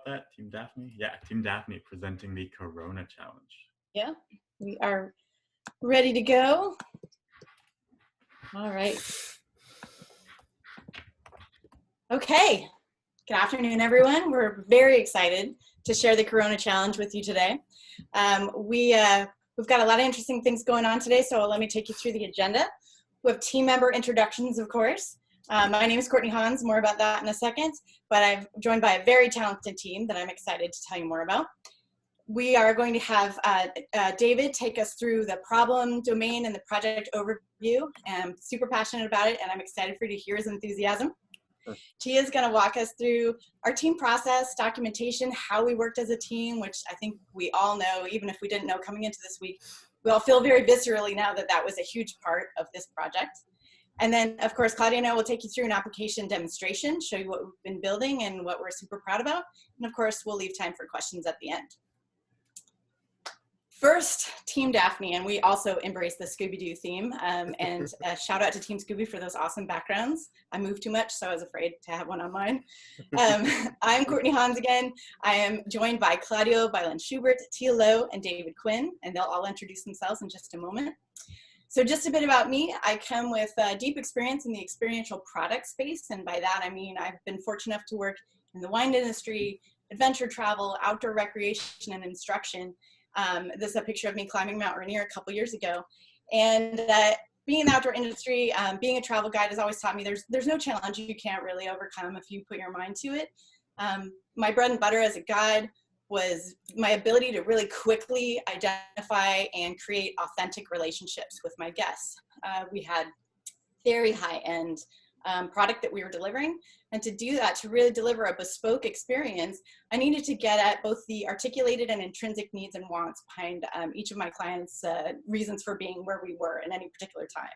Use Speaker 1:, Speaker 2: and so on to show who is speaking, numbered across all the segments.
Speaker 1: that, Team Daphne? Yeah, Team Daphne presenting the Corona Challenge.
Speaker 2: Yeah, we are ready to go. All right. Okay. Good afternoon, everyone. We're very excited to share the Corona Challenge with you today. We've got a lot of interesting things going on today, so let me take you through the agenda. We have team member introductions, of course. My name is Courtney Hans, more about that in a second, but I'm joined by a very talented team that I'm excited to tell you more about. We are going to have David take us through the problem domain and the project overview. I'm super passionate about it, and I'm excited for you to hear his enthusiasm. Tia is going to walk us through our team process, documentation, how we worked as a team, which I think we all know, even if we didn't know coming into this week. We all feel very viscerally now that that was a huge part of this project. And then, of course, Claudia and I will take you through an application demonstration, show you what we've been building and what we're super proud about. And of course, we'll leave time for questions at the end. First, Team Daphne, and we also embrace the Scooby-Doo theme, and shout out to Team Scooby for those awesome backgrounds. I moved too much, so I was afraid to have one on mine. I'm Courtney Hans again. I am joined by Claudio Bailen-Schubert, Tia Lowe, and David Quinn, and they'll all introduce themselves in just a moment. So just a bit about me. I come with deep experience in the experiential product space, and by that I mean I've been fortunate enough to work in the wine industry, adventure travel, outdoor recreation, and instruction. This is a picture of me climbing Mount Rainier a couple years ago. And being in the outdoor industry, being a travel guide has always taught me there's no challenge you can't really overcome if you put your mind to it. My bread and butter as a guide was my ability to really quickly identify and create authentic relationships with my guests. We had very high-end product that we were delivering. And to do that, to really deliver a bespoke experience, I needed to get at both the articulated and intrinsic needs and wants behind each of my clients' reasons for being where we were in any particular time.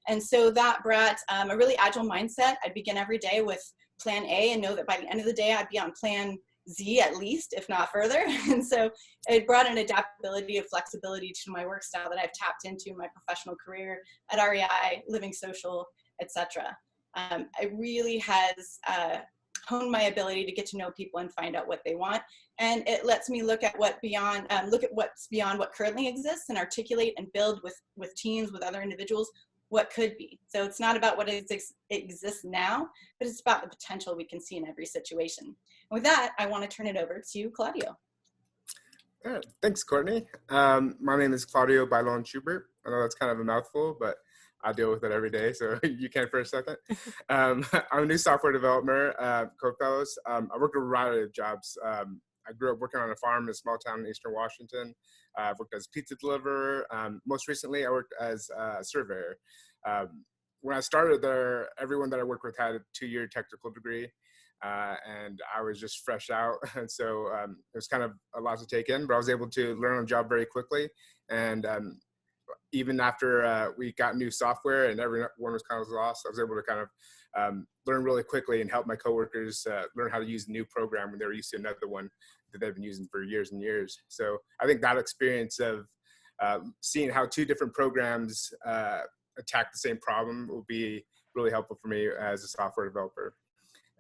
Speaker 2: And so that brought a really agile mindset. I'd begin every day with plan A and know that by the end of the day, I'd be on plan Z at least, if not further. And so it brought an adaptability and flexibility to my work style that I've tapped into in my professional career at REI, Living Social, etc. It really has honed my ability to get to know people and find out what they want, and it lets me look at what's beyond what currently exists and articulate and build with teams, with other individuals, what could be. So it's not about what exists now, but it's about the potential we can see in every situation. And with that, I want to turn it over to Claudio.
Speaker 3: All right, thanks, Courtney. My name is Claudio Bailen-Schubert. I know that's kind of a mouthful, but I deal with it every day, so you can for a second. I'm a new software developer, co-fellows. I worked a variety of jobs. I grew up working on a farm in a small town in Eastern Washington. I've worked as a pizza deliverer. Most recently, I worked as a surveyor. When I started there, everyone that I worked with had a 2-year technical degree, and I was just fresh out. And so it was kind of a lot to take in, but I was able to learn on the job very quickly. And even after we got new software and everyone was kind of lost, I was able to kind of learn really quickly and help my coworkers learn how to use a new program when they were used to another one that they've been using for years and years. So I think that experience of seeing how 2 different programs attack the same problem will be really helpful for me as a software developer.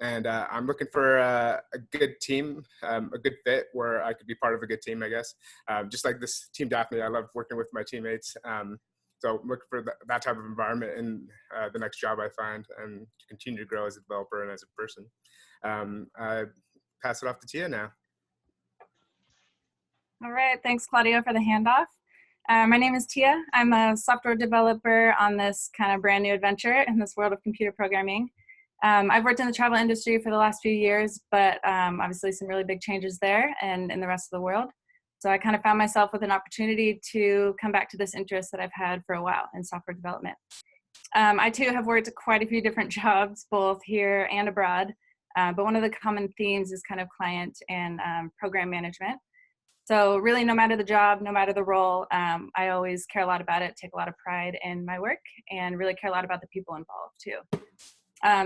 Speaker 3: And I'm looking for a good team, a good fit where I could be part of a good team, I guess. Just like this Team Daphne, I love working with my teammates. So I'm looking for that type of environment in the next job I find, and to continue to grow as a developer and as a person. I pass it off to Tia now.
Speaker 4: All right, thanks Claudio for the handoff. My name is Tia. I'm a software developer on this kind of brand new adventure in this world of computer programming. I've worked in the travel industry for the last few years, but obviously some really big changes there and in the rest of the world. So I kind of found myself with an opportunity to come back to this interest that I've had for a while in software development. I too have worked quite a few different jobs, both here and abroad, but one of the common themes is kind of client and program management. So really, no matter the job, no matter the role, I always care a lot about it, take a lot of pride in my work, and really care a lot about the people involved too.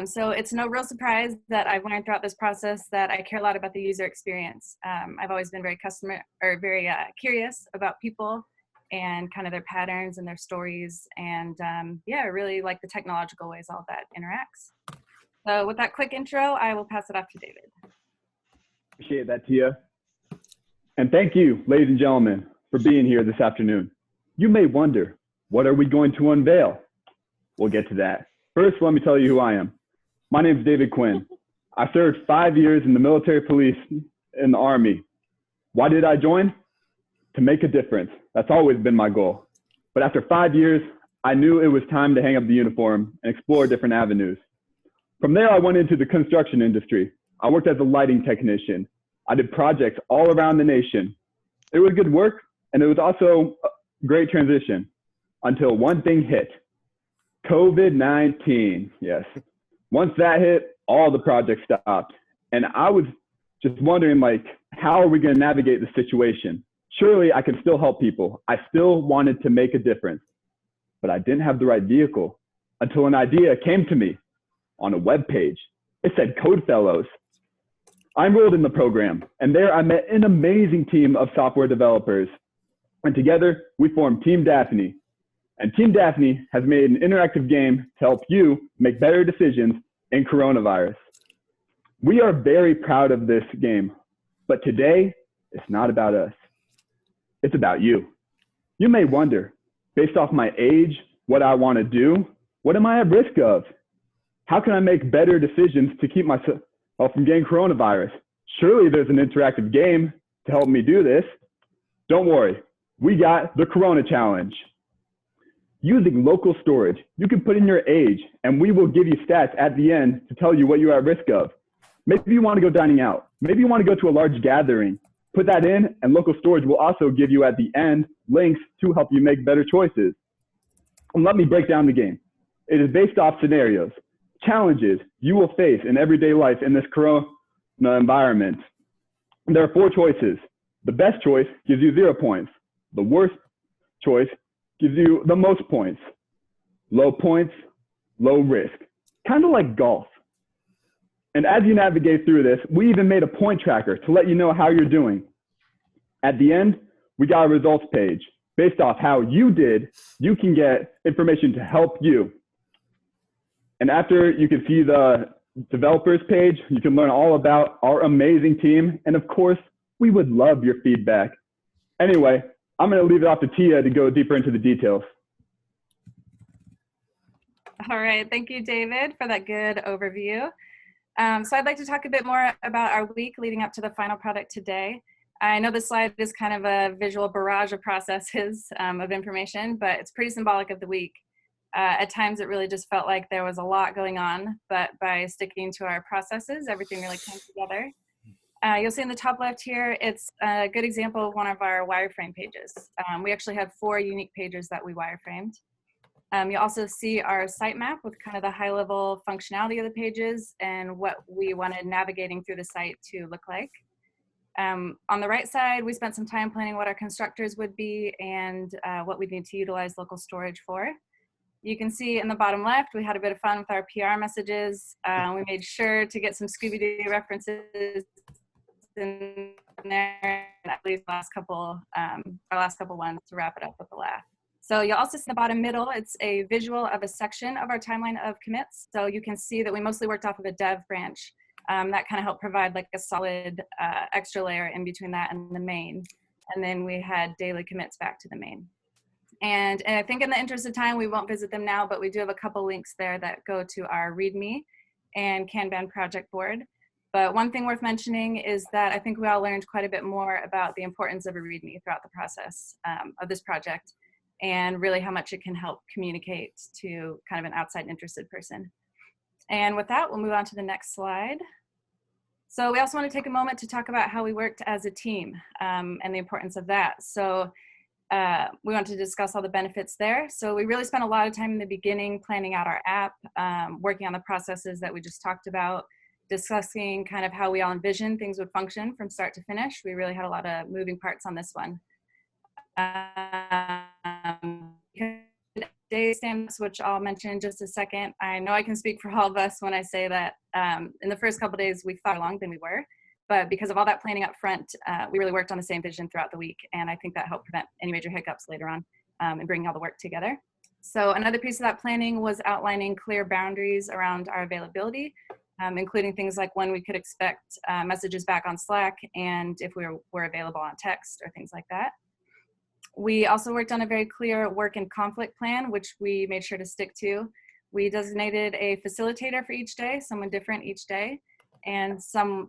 Speaker 4: So it's no real surprise that I've learned throughout this process that I care a lot about the user experience. I've always been very curious about people and kind of their patterns and their stories, and yeah, I really like the technological ways all that interacts. So with that quick intro, I will pass it off to David.
Speaker 5: Appreciate that, Tia. And thank you, ladies and gentlemen, for being here this afternoon. You may wonder, what are we going to unveil? We'll get to that. First, let me tell you who I am. My name is David Quinn. I served 5 years in the military police in the Army. Why did I join? To make a difference. That's always been my goal. But after 5 years, I knew it was time to hang up the uniform and explore different avenues. From there, I went into the construction industry. I worked as a lighting technician. I did projects all around the nation. It was good work, and it was also a great transition until one thing hit. COVID-19, yes. Once that hit, all the projects stopped. And I was just wondering, like, how are we going to navigate the situation? Surely I can still help people. I still wanted to make a difference, but I didn't have the right vehicle until an idea came to me on a web page. It said Code Fellows. I enrolled in the program, and there I met an amazing team of software developers. And together we formed Team Daphne. And Team Daphne has made an interactive game to help you make better decisions in coronavirus. We are very proud of this game, but today it's not about us. It's about you. You may wonder, based off my age, what I want to do, what am I at risk of? How can I make better decisions to keep myself from getting coronavirus? Surely there's an interactive game to help me do this. Don't worry, we got the Corona Challenge. Using local storage, you can put in your age, and we will give you stats at the end to tell you what you're at risk of. Maybe you want to go dining out. Maybe you want to go to a large gathering. Put that in, and local storage will also give you at the end links to help you make better choices. And let me break down the game. It is based off scenarios, challenges you will face in everyday life in this corona environment. And there are 4 choices. The best choice gives you 0 points. The worst choice gives you the most points. Low points, low risk. Kind of like golf. And as you navigate through this, we even made a point tracker to let you know how you're doing. At the end, we got a results page. Based off how you did, you can get information to help you. And after you can see the developers page, you can learn all about our amazing team. And of course, we would love your feedback. Anyway, I'm going to leave it off to Tia to go deeper into the details.
Speaker 4: All right, thank you, David, for that good overview. So I'd like to talk a bit more about our week leading up to the final product today. I know this slide is kind of a visual barrage of processes of information, but it's pretty symbolic of the week. At times, it really just felt like there was a lot going on, but by sticking to our processes, everything really came together. You'll see in the top left here, it's a good example of one of our wireframe pages. We actually had 4 unique pages that we wireframed. You also see our sitemap with kind of the high-level functionality of the pages and what we wanted navigating through the site to look like. On the right side, we spent some time planning what our constructors would be and what we need to utilize local storage for. You can see in the bottom left, we had a bit of fun with our PR messages. We made sure to get some Scooby-Doo references in there, at least our last couple ones to wrap it up with a laugh. So you'll also see in the bottom middle, it's a visual of a section of our timeline of commits. So you can see that we mostly worked off of a dev branch. That kind of helped provide like a solid extra layer in between that and the main. And then we had daily commits back to the main. And I think in the interest of time, we won't visit them now, but we do have a couple links there that go to our README and Kanban project board. But one thing worth mentioning is that I think we all learned quite a bit more about the importance of a README throughout the process of this project, and really how much it can help communicate to kind of an outside interested person. And with that, we'll move on to the next slide. So we also want to take a moment to talk about how we worked as a team and the importance of that. So we want to discuss all the benefits there. So we really spent a lot of time in the beginning planning out our app, working on the processes that we just talked about, discussing kind of how we all envisioned things would function from start to finish. We really had a lot of moving parts on this one. Day stamps, which I'll mention in just a second. I know I can speak for all of us when I say that in the first couple of days we thought along than we were, but because of all that planning up front, we really worked on the same vision throughout the week, and I think that helped prevent any major hiccups later on in bringing all the work together. So another piece of that planning was outlining clear boundaries around our availability. including things like when we could expect messages back on Slack and if we were available on text or things like that. We also worked on a very clear work and conflict plan, which we made sure to stick to. We designated a facilitator for each day, someone different each day, and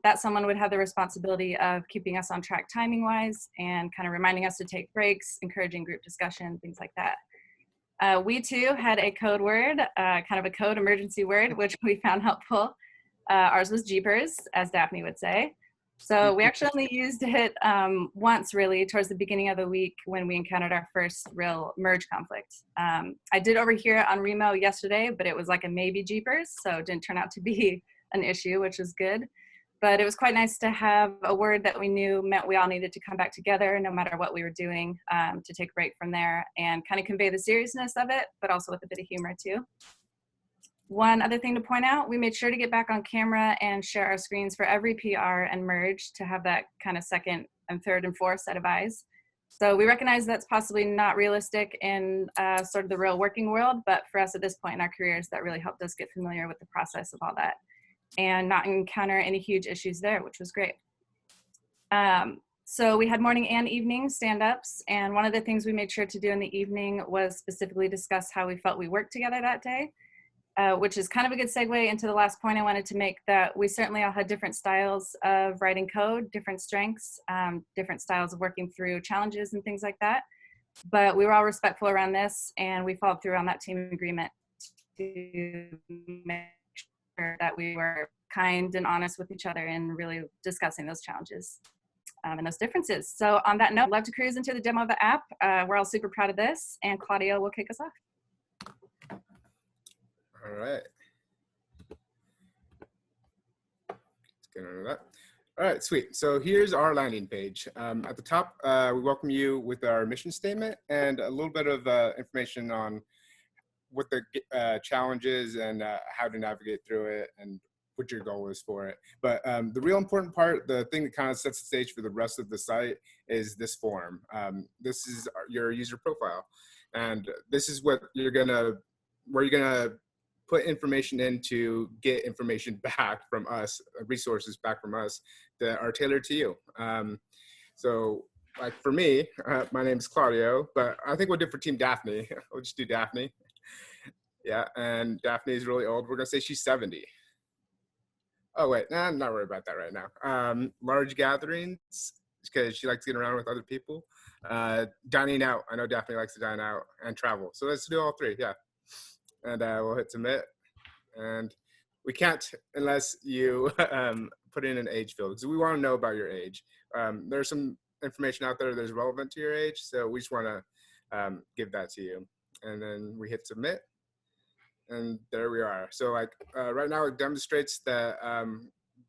Speaker 4: that someone would have the responsibility of keeping us on track timing-wise and kind of reminding us to take breaks, encouraging group discussion, things like that. We too had a code word, kind of a code emergency word, which we found helpful. Ours was Jeepers, as Daphne would say. So we actually only used it once, really, towards the beginning of the week when we encountered our first real merge conflict. I did overhear it on Remo yesterday, but it was like a maybe Jeepers, so it didn't turn out to be an issue, which was good. But it was quite nice to have a word that we knew meant we all needed to come back together no matter what we were doing, to take a break from there and kind of convey the seriousness of it, but also with a bit of humor too. One other thing to point out, we made sure to get back on camera and share our screens for every PR and merge to have that kind of second and third and fourth set of eyes. So we recognize that's possibly not realistic in sort of the real working world, but for us at this point in our careers, that really helped us get familiar with the process of all that and not encounter any huge issues there, which was great. So we had morning and evening stand-ups, and one of the things we made sure to do in the evening was specifically discuss how we felt we worked together that day. Which is kind of a good segue into the last point I wanted to make, that we certainly all had different styles of writing code, different strengths, different styles of working through challenges and things like that. But we were all respectful around this, and we followed through on that team agreement to make sure that we were kind and honest with each other and really discussing those challenges and those differences. So on that note, I'd love to cruise into the demo of the app. We're all super proud of this, and Claudio will kick us off.
Speaker 3: All right. Let's get into that. All right, sweet. So here's our landing page. At the top, we welcome you with our mission statement and a little bit of information on what the challenge is and how to navigate through it and what your goal is for it. But the real important part, the thing that kind of sets the stage for the rest of the site, is this form. This is your user profile. And this is what you're gonna put information in to get information back from us, resources back from us that are tailored to you. So like for me, my name is Claudio, but I think we'll do for Team Daphne. We'll just do Daphne. Yeah, and Daphne is really old. We're gonna say she's 70. Oh wait, nah, I'm not worried about that right now. Large gatherings, because she likes getting around with other people. Dining out, I know Daphne likes to dine out, and travel. So let's do all three, yeah. And we'll hit submit. And we can't unless you put in an age field, because we want to know about your age. There's some information out there that's relevant to your age, so we just want to give that to you. And then we hit submit, and there we are. So like right now it demonstrates that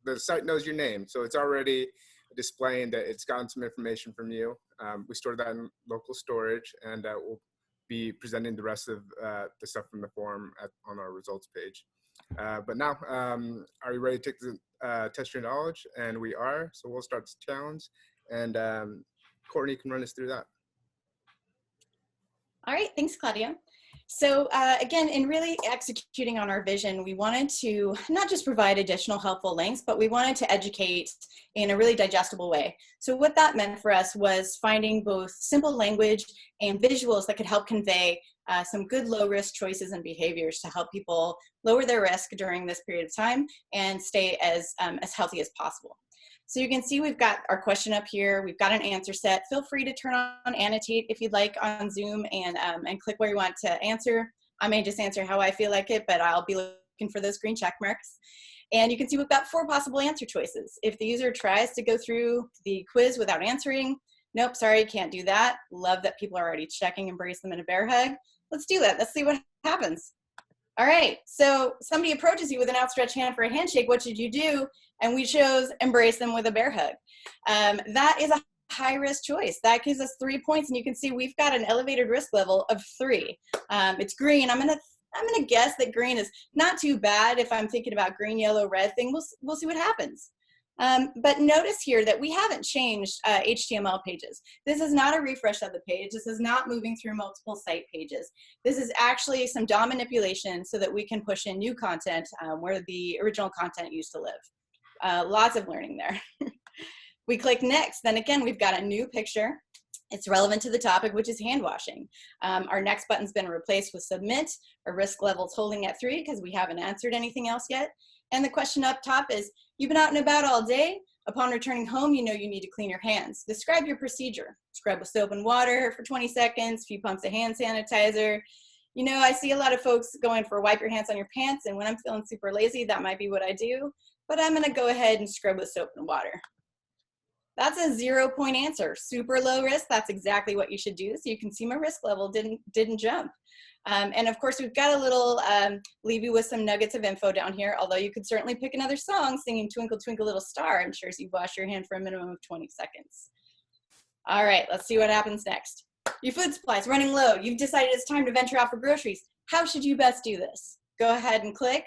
Speaker 3: the site knows your name, so it's already displaying that it's gotten some information from you. We store that in local storage, and we'll be presenting the rest of the stuff from the form on our results page. But now, are you ready to take the test your knowledge? And we are, so we'll start this challenge, and Courtney can run us through that.
Speaker 2: All right, thanks, Claudia. So again, in really executing on our vision, we wanted to not just provide additional helpful links, but we wanted to educate in a really digestible way. So what that meant for us was finding both simple language and visuals that could help convey some good low-risk choices and behaviors to help people lower their risk during this period of time and stay as healthy as possible. So you can see we've got our question up here. We've got an answer set. Feel free to turn on annotate if you'd like on Zoom and click where you want to answer. I may just answer how I feel like it, but I'll be looking for those green check marks. And you can see we've got 4 possible answer choices. If the user tries to go through the quiz without answering, nope, sorry, can't do that. Love that people are already checking embrace them in a bear hug. Let's do that. Let's see what happens. All right, so somebody approaches you with an outstretched hand for a handshake. What should you do? And we chose embrace them with a bear hug. That is a high risk choice. That gives us 3 points, and you can see we've got an elevated risk level of 3. It's green. I'm gonna guess that green is not too bad. If I'm thinking about green, yellow, red thing, we'll see what happens. But notice here that we haven't changed HTML pages. This is not a refresh of the page. This is not moving through multiple site pages. This is actually some DOM manipulation so that we can push in new content where the original content used to live. Lots of learning there. We click next, then again, we've got a new picture. It's relevant to the topic, which is hand washing. Our next button's been replaced with submit. Our risk level's holding at 3 because we haven't answered anything else yet. And the question up top is, you've been out and about all day. Upon returning home, you know you need to clean your hands. Describe your procedure. Scrub with soap and water for 20 seconds, few pumps of hand sanitizer. You know, I see a lot of folks going for wipe your hands on your pants, and when I'm feeling super lazy, that might be what I do. But I'm gonna go ahead and scrub with soap and water. That's a 0-point answer. Super low risk, that's exactly what you should do. So you can see my risk level didn't jump. And of course, we've got a little, leave you with some nuggets of info down here, although you could certainly pick another song singing Twinkle, Twinkle, Little Star, ensures you wash your hand for a minimum of 20 seconds. All right, let's see what happens next. Your food supply is running low. You've decided it's time to venture out for groceries. How should you best do this? Go ahead and click.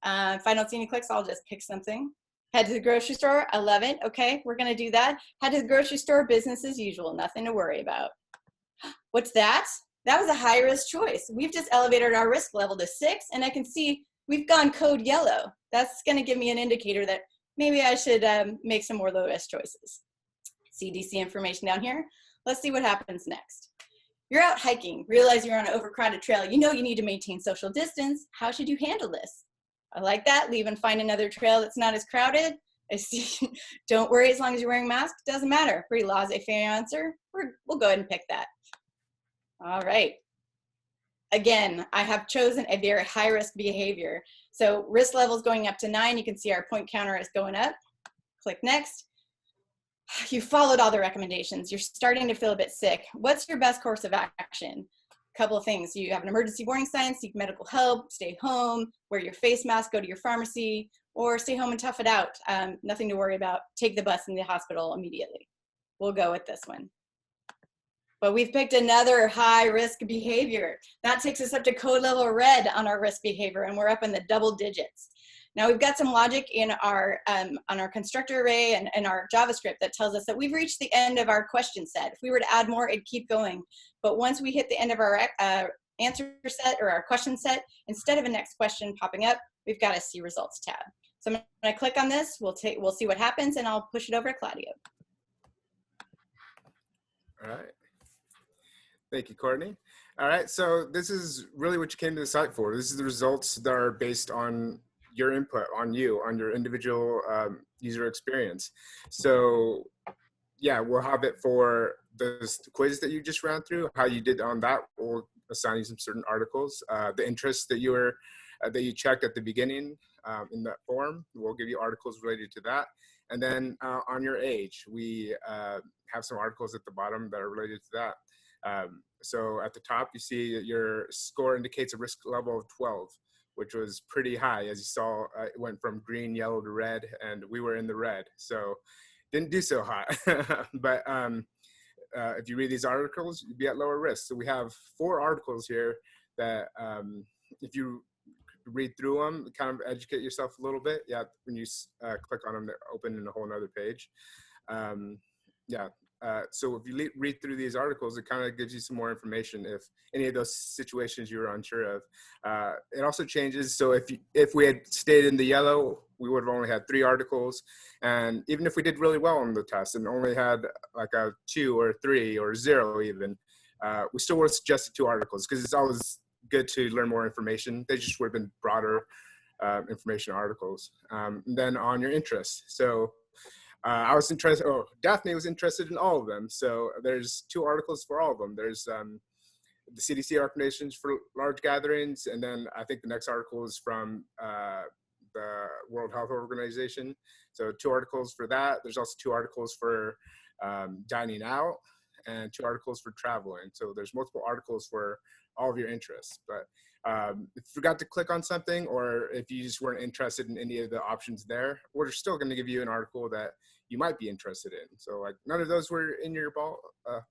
Speaker 2: If I don't see any clicks, I'll just pick something. Head to the grocery store. I love it. Okay, we're going to do that. Head to the grocery store, business as usual. Nothing to worry about. What's that? That was a high risk choice. We've just elevated our risk level to 6, and I can see we've gone code yellow. That's going to give me an indicator that maybe I should make some more low risk choices. CDC information down here. Let's see what happens next. You're out hiking, realize you're on an overcrowded trail. You know you need to maintain social distance. How should you handle this? I like that. Leave and find another trail that's not as crowded. I see. Don't worry, as long as you're wearing a mask, doesn't matter. Pretty laissez-faire answer. We'll go ahead and pick that. All right. Again, I have chosen a very high risk behavior. So risk levels going up to 9. You can see our point counter is going up. Click next. You followed all the recommendations. You're starting to feel a bit sick. What's your best course of action? Couple of things. You have an emergency warning sign, seek medical help, stay home, wear your face mask, go to your pharmacy, or stay home and tough it out. Nothing to worry about. Take the bus in the hospital immediately. We'll go with this one. But we've picked another high risk behavior. That takes us up to code level red on our risk behavior, and we're up in the double digits. Now we've got some logic in our on our constructor array and our JavaScript that tells us that we've reached the end of our question set. If we were to add more, it'd keep going. But once we hit the end of our answer set or our question set, instead of a next question popping up, we've got a See Results tab. So I'm going to click on this. We'll see what happens, and I'll push it over to Claudio.
Speaker 3: All right. Thank you, Courtney. All right, so this is really what you came to the site for. This is the results that are based on your input, on you, on your individual user experience. So yeah, we'll have it for the quiz that you just ran through, how you did on that. We'll assign you some certain articles. The interests that you checked at the beginning in that form, we'll give you articles related to that. And then on your age, we have some articles at the bottom that are related to that. So at the top, you see that your score indicates a risk level of 12, which was pretty high. As you saw, it went from green, yellow to red, and we were in the red. So didn't do so hot. But if you read these articles, you'd be at lower risk. So we have 4 articles here that if you read through them, kind of educate yourself a little bit. Yeah, when you click on them, they're open in a whole nother page. Yeah. So if you read through these articles, it kind of gives you some more information if any of those situations you were unsure of. It also changes. So if we had stayed in the yellow, we would have only had 3 articles. And even if we did really well on the test and only had like a 2 or 3 or 0 even, we still would have suggested 2 articles because it's always good to learn more information. They just would have been broader information articles. And then on your interests. So I was interested, Daphne was interested in all of them. So there's 2 articles for all of them. There's the CDC recommendations for large gatherings. And then I think the next article is from the World Health Organization. So 2 articles for that. There's also 2 articles for dining out and 2 articles for traveling. So there's multiple articles for all of your interests. But if you forgot to click on something, or if you just weren't interested in any of the options there, we're still going to give you an article that you might be interested in. So like none of those were in your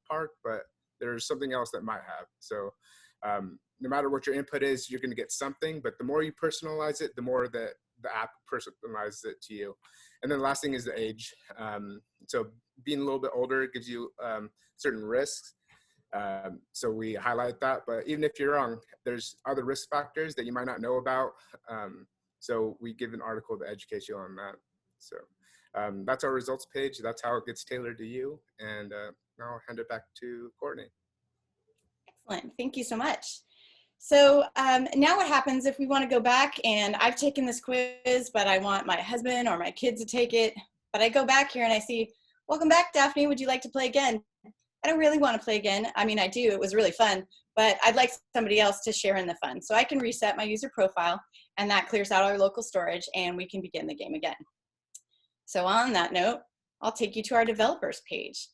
Speaker 3: park, but there's something else that might have. So no matter what your input is, you're going to get something, but the more you personalize it, the more that the app personalizes it to you. And then the last thing is the age. So being a little bit older gives you certain risks. So we highlight that, but even if you're wrong, there's other risk factors that you might not know about. So we give an article to educate you on that. So that's our results page. That's how it gets tailored to you. And now I'll hand it back to Courtney.
Speaker 2: Excellent, thank you so much. So now what happens if we want to go back and I've taken this quiz, but I want my husband or my kids to take it, but I go back here and I see, welcome back, Daphne, would you like to play again? I don't really want to play again. I mean, I do, it was really fun, but I'd like somebody else to share in the fun. So I can reset my user profile and that clears out our local storage and we can begin the game again. So on that note, I'll take you to our developers page.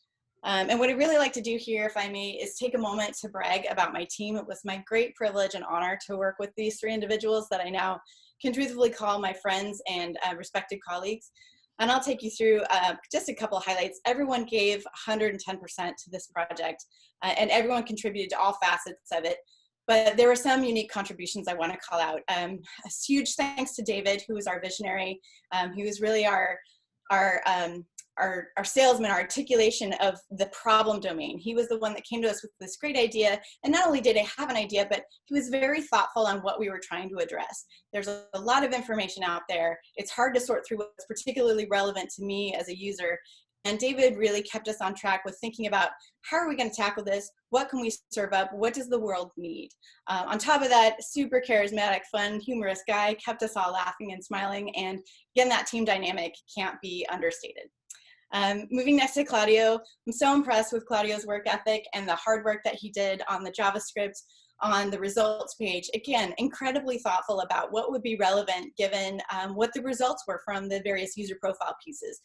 Speaker 2: And what I'd really like to do here, if I may, is take a moment to brag about my team. It was my great privilege and honor to work with these 3 individuals that I now can truthfully call my friends and respected colleagues. And I'll take you through just a couple of highlights. Everyone gave 110% to this project, and everyone contributed to all facets of it. But there were some unique contributions I want to call out. A huge thanks to David, who was our visionary. He was really our salesman, our articulation of the problem domain. He was the one that came to us with this great idea. And not only did he have an idea, but he was very thoughtful on what we were trying to address. There's a lot of information out there. It's hard to sort through what's particularly relevant to me as a user. And David really kept us on track with thinking about how are we going to tackle this? What can we serve up? What does the world need? On top of that, super charismatic, fun, humorous guy kept us all laughing and smiling. And again, that team dynamic can't be understated. Moving next to Claudio, I'm so impressed with Claudio's work ethic and the hard work that he did on the JavaScript on the results page. Again, incredibly thoughtful about what would be relevant given what the results were from the various user profile pieces.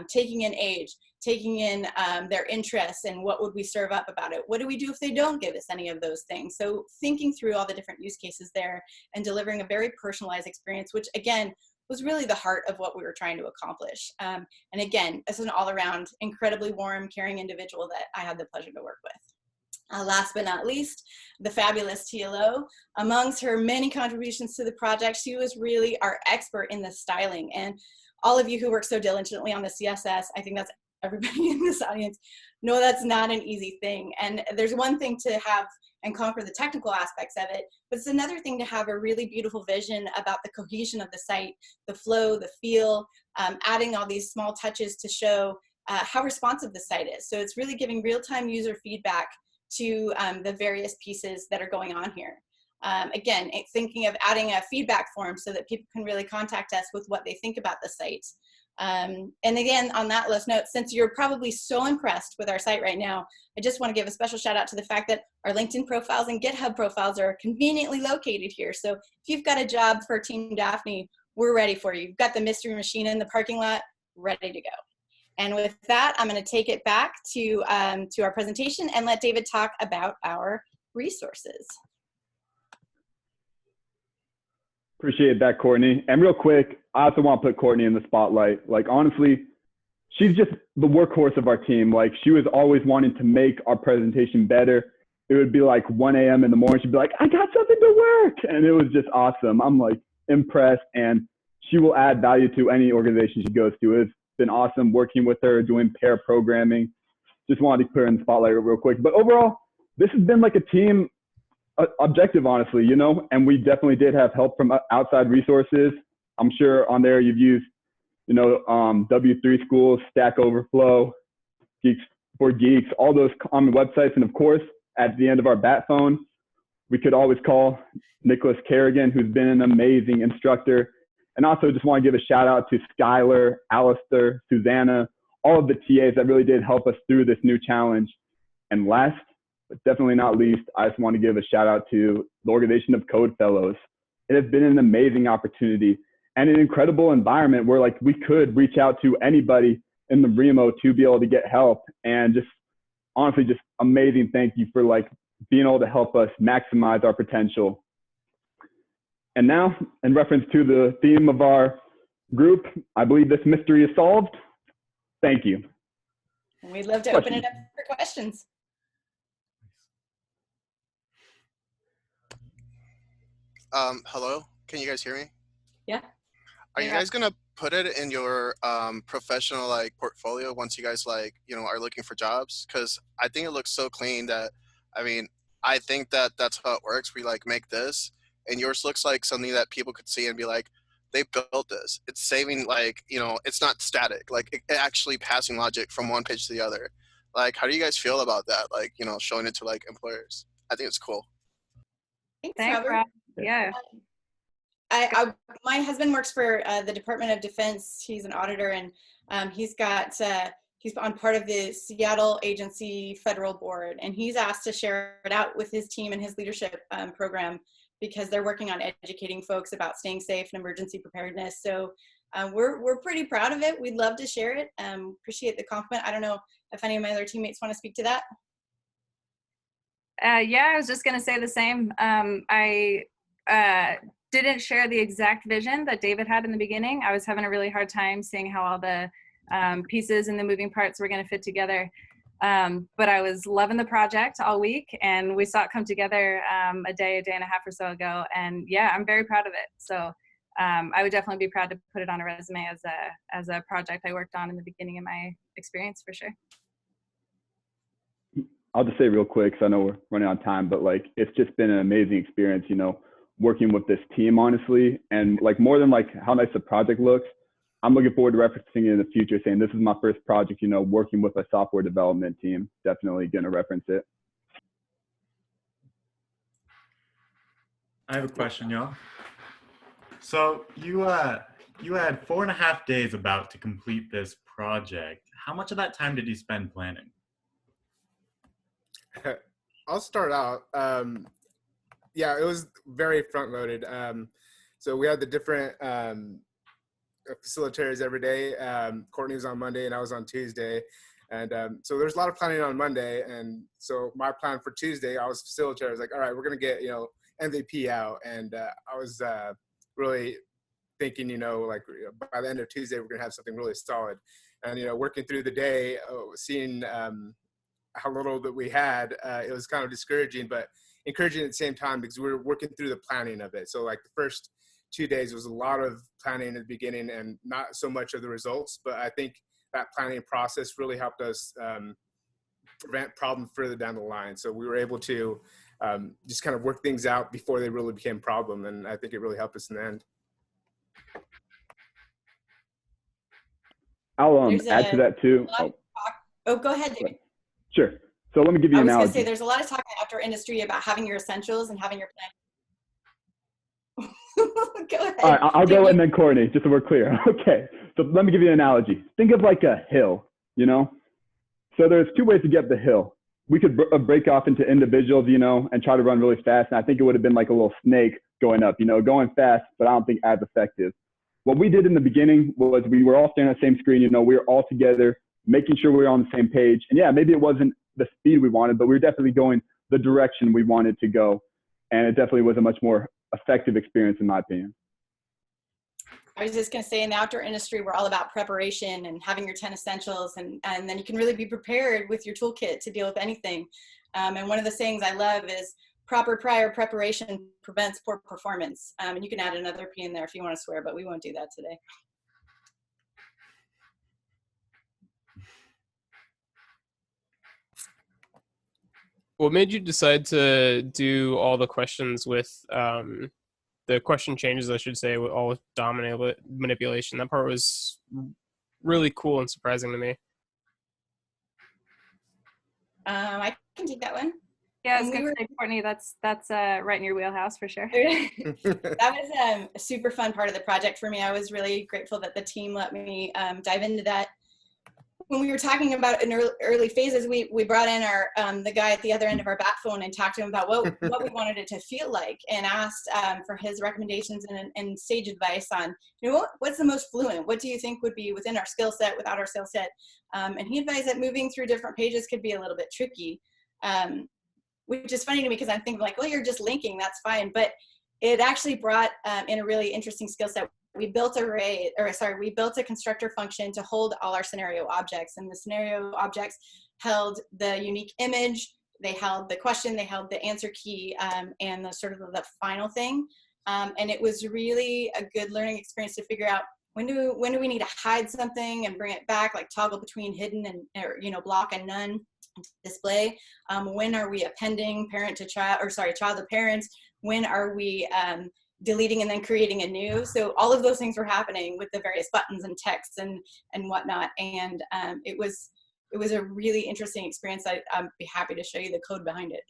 Speaker 2: Taking in age, taking in their interests and what would we serve up about it. What do we do if they don't give us any of those things? So thinking through all the different use cases there and delivering a very personalized experience, which again, was really the heart of what we were trying to accomplish. And again, as an all-around, incredibly warm, caring individual that I had the pleasure to work with. Last but not least, the fabulous TLO. Amongst her many contributions to the project, she was really our expert in the styling. And all of you who work so diligently on the CSS, I think that's everybody in this audience, know that's not an easy thing. And there's one thing to have and conquer the technical aspects of it, but it's another thing to have a really beautiful vision about the cohesion of the site, the flow, the feel, adding all these small touches to show how responsive the site is. So it's really giving real-time user feedback to the various pieces that are going on here. Again, thinking of adding a feedback form so that people can really contact us with what they think about the site. And again, on that last note, since you're probably so impressed with our site right now, I just want to give a special shout out to the fact that our LinkedIn profiles and GitHub profiles are conveniently located here. So if you've got a job for Team Daphne, we're ready for you. You've got the mystery machine in the parking lot, ready to go. And with that, I'm going to take it back to our presentation and let David talk about our resources.
Speaker 5: Appreciate that, Courtney. And real quick, I also want to put Courtney in the spotlight. Like, honestly, she's just the workhorse of our team. Like, she was always wanting to make our presentation better. It would be like 1 a.m. in the morning. She'd be like, I got something to work. And it was just awesome. I'm like impressed. And she will add value to any organization she goes to. It's been awesome working with her, doing pair programming. Just wanted to put her in the spotlight real quick. But overall, this has been like a team objective, honestly, you know, and we definitely did have help from outside resources. I'm sure on there you've used, you know, W3 Schools, Stack Overflow, Geeks for Geeks, all those common websites. And of course, at the end of our bat phone, we could always call Nicholas Kerrigan, who's been an amazing instructor. And also just want to give a shout out to Skylar, Alistair, Susanna, all of the TAs that really did help us through this new challenge. And last, but definitely not least, I just want to give a shout out to the organization of Code Fellows. It has been an amazing opportunity and an incredible environment where like we could reach out to anybody in the REMO to be able to get help. And just honestly, just amazing thank you for like being able to help us maximize our potential. And now, in reference to the theme of our group, I believe this mystery is solved. Thank you.
Speaker 2: We'd love to open it up for questions.
Speaker 6: Hello, can you guys hear me?
Speaker 2: Yeah.
Speaker 6: Are you guys gonna put it in your professional like portfolio once you guys like, you know, are looking for jobs? Because I think it looks so clean that, I mean, I think that that's how it works. We like make this, and yours looks like something that people could see and be like, they built this. It's saving, like, you know, it's not static, like it actually passing logic from one page to the other. Like, how do you guys feel about that? Like, you know, showing it to like employers. I think it's cool.
Speaker 4: Thanks, Rob. Yeah.
Speaker 2: My husband works for the Department of Defense. He's an auditor, and he's on part of the Seattle Agency Federal Board, and he's asked to share it out with his team and his leadership program, because they're working on educating folks about staying safe and emergency preparedness. So we're pretty proud of it. We'd love to share it. Appreciate the compliment. I don't know if any of my other teammates want to speak to that.
Speaker 4: Yeah, I was just gonna say the same. I didn't share the exact vision that David had in the beginning. I was having a really hard time seeing how all the pieces and the moving parts were gonna fit together. But I was loving the project all week, and we saw it come together a day and a half or so ago. And yeah, I'm very proud of it. So I would definitely be proud to put it on a resume as a project I worked on in the beginning of my experience, for sure.
Speaker 5: I'll just say real quick, because I know we're running on time, but like, it's just been an amazing experience, you know, working with this team, honestly. And like, more than like how nice the project looks, I'm looking forward to referencing it in the future, saying this is my first project, you know, working with a software development team. Definitely going to reference it.
Speaker 1: I have a question, y'all. So you had 4.5 days about to complete this project. How much of that time did you spend planning?
Speaker 3: I'll start out. Yeah, it was very front loaded. So we had the different facilitators every day. Courtney was on Monday and I was on Tuesday. And so there's a lot of planning on Monday. And so my plan for Tuesday, I was facilitator. I was like, all right, we're going to get, you know, MVP out. And I was really thinking, you know, like by the end of Tuesday, we're going to have something really solid. And, you know, working through the day, seeing how little that we had, it was kind of discouraging, but encouraging at the same time, because we were working through the planning of it. So like the first 2 days was a lot of planning at the beginning and not so much of the results, but I think that planning process really helped us prevent problems further down the line. So we were able to just kind of work things out before they really became a problem, and I think it really helped us in the end.
Speaker 5: I'll add to that too.
Speaker 2: Oh, go ahead, David.
Speaker 5: Sure. So let me give you an analogy.
Speaker 2: I was going to say, there's a lot of talk in the outdoor industry about having your essentials and having your plan. Go ahead.
Speaker 5: All right, I'll go and then Courtney, just so we're clear. Okay, so let me give you an analogy. Think of like a hill, you know? So there's two ways to get up the hill. We could break off into individuals, you know, and try to run really fast. And I think it would have been like a little snake going up, you know, going fast, but I don't think as effective. What we did in the beginning was we were all staring at the same screen, you know, we were all together, making sure we were on the same page. And yeah, maybe it wasn't the speed we wanted, but we were definitely going the direction we wanted to go. And it definitely was a much more effective experience, in my opinion.
Speaker 2: I was just going to say, in the outdoor industry, we're all about preparation and having your 10 essentials, and then you can really be prepared with your toolkit to deal with anything. And one of the sayings I love is proper prior preparation prevents poor performance. And you can add another P in there if you want to swear, but we won't do that today.
Speaker 7: What made you decide to do all the questions with the question changes, I should say, all with dominant manipulation? That part was really cool and surprising to me.
Speaker 2: I can take that one.
Speaker 4: Yeah, I was going to say, Courtney, that's right in your wheelhouse for sure.
Speaker 2: That was a super fun part of the project for me. I was really grateful that the team let me dive into that. When we were talking about in early phases, we brought in our the guy at the other end of our bat phone and talked to him about what we wanted it to feel like, and asked for his recommendations and sage advice on, you know, what's the most fluent? What do you think would be within our skill set, without our skill set? And he advised that moving through different pages could be a little bit tricky, which is funny to me because I'm thinking like, well, you're just linking, that's fine. But it actually brought in a really interesting skill set. We built a constructor function to hold all our scenario objects, and the scenario objects held the unique image, they held the question, they held the answer key, and the sort of the final thing. And it was really a good learning experience to figure out when do we need to hide something and bring it back, like toggle between hidden and, or, you know, block and none display. When are we appending parent to child, or sorry, child to parents? When are we deleting and then creating a new? So all of those things were happening with the various buttons and texts and whatnot. And it was a really interesting experience. I'd be happy to show you the code behind it.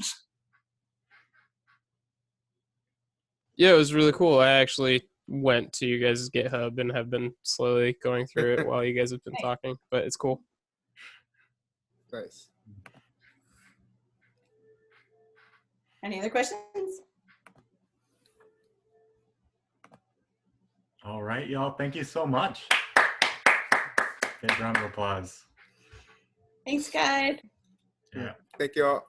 Speaker 7: Yeah, it was really cool. I actually went to you guys' GitHub and have been slowly going through it while you guys have been talking, but it's cool.
Speaker 3: Nice.
Speaker 2: Any other questions?
Speaker 1: All right, y'all. Thank you so much. Big round of applause.
Speaker 2: Thanks, guys.
Speaker 1: Yeah.
Speaker 3: Thank you all.